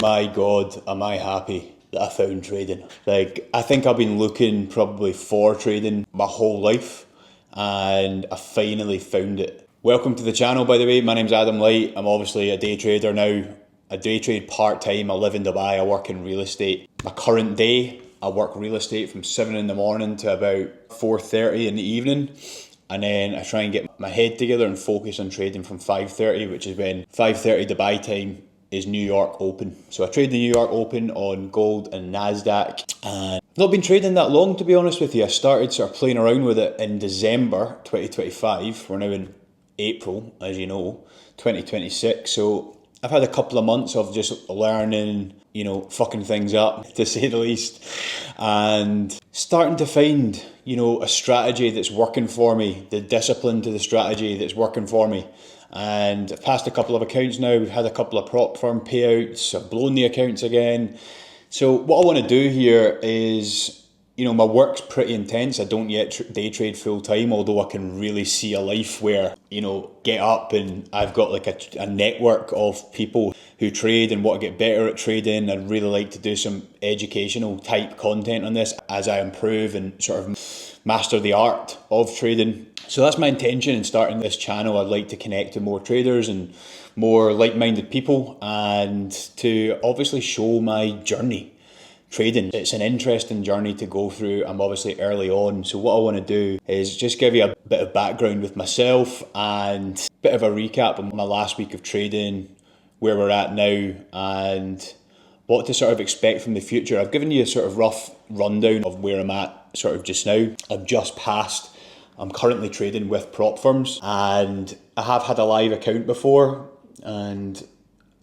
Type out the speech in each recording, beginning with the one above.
My God, am I happy that I found trading. Like, I think I've been looking probably for trading my whole life, and I finally found it. Welcome to the channel, by the way. My name's Adam Light. I'm obviously a day trader now. I day trade part-time. I live in Dubai. I work in real estate. My current day, I work real estate from 7 in the morning to about 4:30 in the evening. And then I try and get my head together and focus on trading from 5:30, which is when 5:30 Dubai time is New York Open. So I trade the New York Open on gold and NASDAQ. And I've not been trading that long, to be honest with you. I started sort of playing around with it in December 2025. We're now in April, as you know, 2026. So I've had a couple of months of just learning, fucking things up, to say the least, and starting to find, a strategy that's working for me, the discipline to the strategy that's working for me. And I've passed a couple of accounts now. We've had a couple of prop firm payouts. I've blown the accounts again. So what I want to do here is, my work's pretty intense. I don't yet day trade full time, although I can really see a life where, get up and I've got like a network of people who trade and want to get better at trading. I'd really like to do some educational type content on this as I improve and sort of master the art of trading. So that's my intention in starting this channel. I'd like to connect to more traders and more like-minded people, and to obviously show my journey trading. It's an interesting journey to go through. I'm obviously early on, so what I want to do is just give you a bit of background with myself and a bit of a recap on my last week of trading, where we're at now, and what to sort of expect from the future. I've given you a sort of rough rundown of where I'm at sort of just now. I'm currently trading with prop firms, and I have had a live account before, and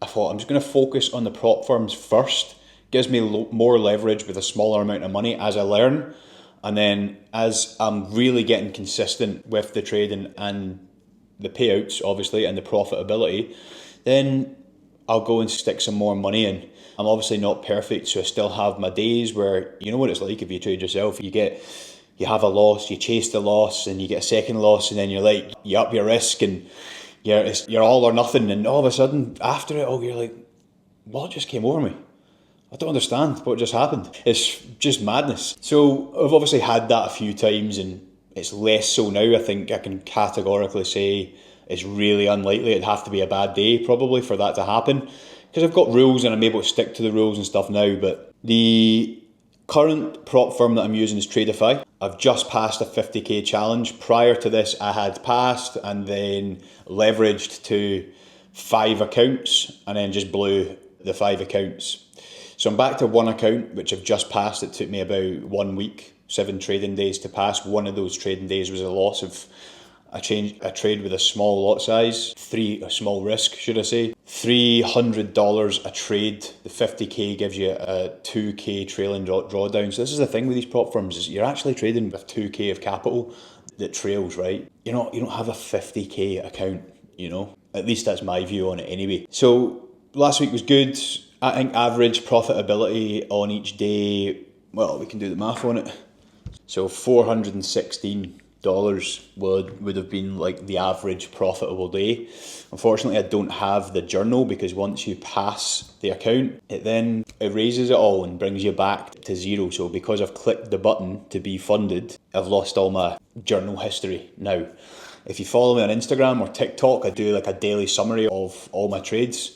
I thought I'm just going to focus on the prop firms first. Gives me more leverage with a smaller amount of money as I learn, and then as I'm really getting consistent with the trading and the payouts, obviously, and the profitability, then I'll go and stick some more money in. I'm obviously not perfect, so I still have my days where, you know what it's like if you trade yourself. You have a loss, you chase the loss, and you get a second loss, and then you up your risk, and you're all or nothing, and all of a sudden, after it all, you're like, what just came over me? I don't understand what just happened. It's just madness. So I've obviously had that a few times, and it's less so now. I think I can categorically say it's really unlikely. It'd have to be a bad day probably for that to happen, because I've got rules and I'm able to stick to the rules and stuff now. But the current prop firm that I'm using is Tradeify. I've just passed a 50k challenge. Prior to this, I had passed and then leveraged to 5 accounts and then just blew the 5 accounts. So I'm back to one account, which I've just passed. It took me about 1 week, 7 trading days to pass. One of those trading days was a loss of a trade with a small lot size, a small risk, should I say. $300 a trade. The 50k gives you a 2k trailing drawdown. So this is the thing with these prop firms, is you're actually trading with 2k of capital that trails, right? You don't have a 50k account, At least that's my view on it anyway. So last week was good. I think average profitability on each day, well, we can do the math on it. So $416 would have been like the average profitable day. Unfortunately, I don't have the journal, because once you pass the account, it erases it all and brings you back to zero. So because I've clicked the button to be funded, I've lost all my journal history now. If you follow me on Instagram or TikTok, I do like a daily summary of all my trades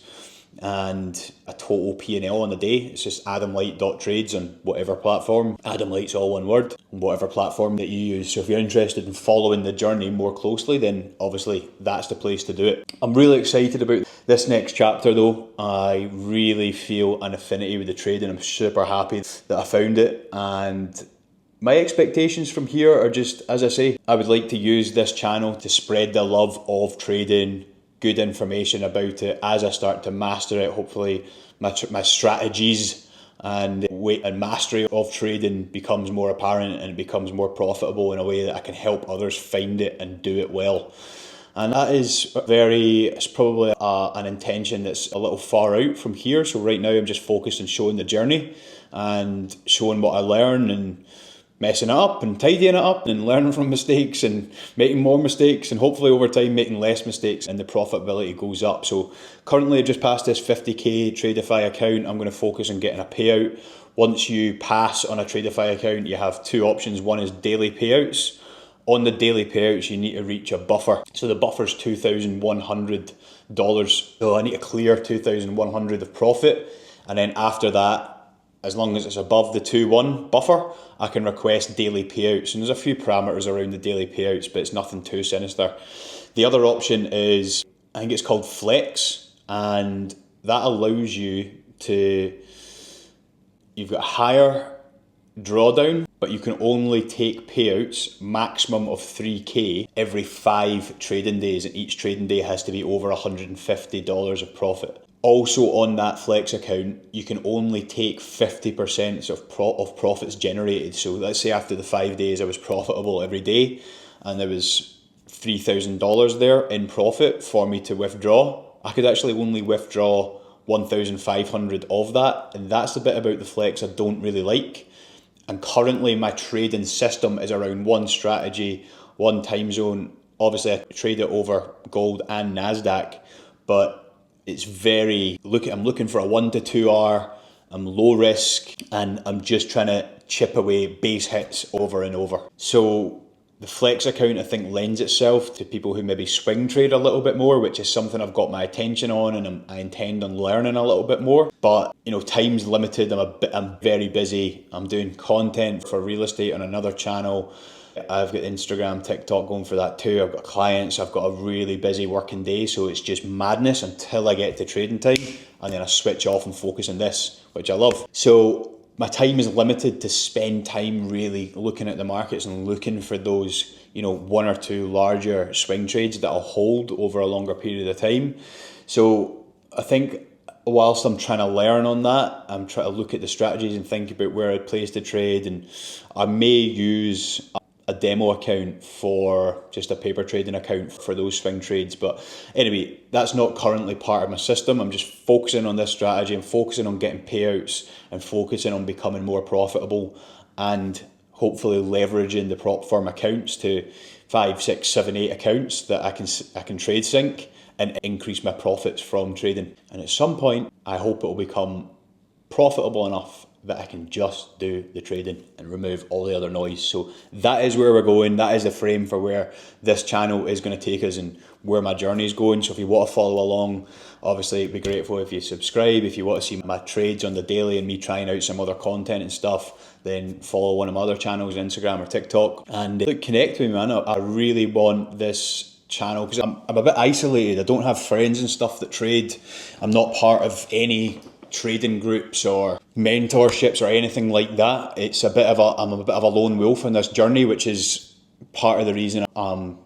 and a total P&L on the day. It's just adamlight.trades on whatever platform. Adam Light's all one word, on whatever platform that you use. So if you're interested in following the journey more closely, then obviously that's the place to do it. I'm really excited about this next chapter though. I really feel an affinity with the trading. I'm super happy that I found it, and my expectations from here are just, as I say, I would like to use this channel to spread the love of trading, good information about it as I start to master it. Hopefully my strategies and mastery of trading becomes more apparent and it becomes more profitable in a way that I can help others find it and do it well. And that is it's probably an intention that's a little far out from here. So right now I'm just focused on showing the journey and showing what I learn and messing it up and tidying it up and learning from mistakes and making more mistakes, and hopefully over time making less mistakes, and the profitability goes up. So currently just past this 50k Tradeify account, I'm going to focus on getting a payout. Once you pass on a Tradeify account, you have two options. One is daily payouts. On the daily payouts, you need to reach a buffer. So the buffer's $2,100. So I need to clear $2,100 of profit. And then after that, as long as it's above the 2-1 buffer, I can request daily payouts. And there's a few parameters around the daily payouts, but it's nothing too sinister. The other option is, I think it's called Flex, and that allows you to, you've got a higher drawdown, but you can only take payouts maximum of 3k every 5 trading days, and each trading day has to be over $150 of profit. Also on that Flex account, you can only take 50% of profits generated. So let's say after the 5 days I was profitable every day and there was $3,000 there in profit for me to withdraw. I could actually only withdraw 1,500 of that, and that's the bit about the Flex I don't really like. And currently my trading system is around one strategy, one time zone. Obviously I trade it over gold and NASDAQ, but it's I'm looking for a 1 to 2 hour, I'm low risk, and I'm just trying to chip away base hits over and over. So the Flex account, I think, lends itself to people who maybe swing trade a little bit more, which is something I've got my attention on, and I intend on learning a little bit more. But you know, time's limited. I'm very busy. I'm doing content for real estate on another channel. I've got Instagram, TikTok going for that too. I've got clients. I've got a really busy working day, so it's just madness until I get to trading time, and then I switch off and focus on this, which I love. So my time is limited to spend time really looking at the markets and looking for those, you know, 1 or 2 larger swing trades that I'll hold over a longer period of time. So I think whilst I'm trying to learn on that, I'm trying to look at the strategies and think about where I'd place to trade, and I may use a demo account for just a paper trading account for those swing trades. But anyway, that's not currently part of my system. I'm just focusing on this strategy and focusing on getting payouts and focusing on becoming more profitable, and hopefully leveraging the prop firm accounts to 5, 6, 7, 8 accounts that I can trade sync and increase my profits from trading. And at some point, I hope it will become profitable enough that I can just do the trading and remove all the other noise. So that is where we're going. That is the frame for where this channel is going to take us and where my journey is going. So if you want to follow along, obviously it'd be grateful if you subscribe. If you want to see my trades on the daily and me trying out some other content and stuff, then follow one of my other channels, Instagram or TikTok, and connect with me, man. I really want this channel because I'm a bit isolated. I don't have friends and stuff that trade. I'm not part of any trading groups or mentorships or anything like that. It's I'm a bit of a lone wolf in this journey, which is part of the reason I'm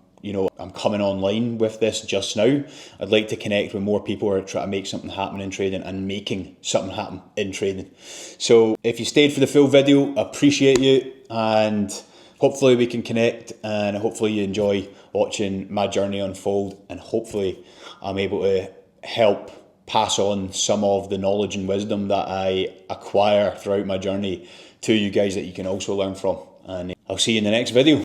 coming online with this just now. I'd like to connect with more people who are trying to make something happen in trading and making something happen in trading. So if you stayed for the full video, I appreciate you, and hopefully we can connect, and hopefully you enjoy watching my journey unfold, and hopefully I'm able to help pass on some of the knowledge and wisdom that I acquire throughout my journey to you guys that you can also learn from. And I'll see you in the next video.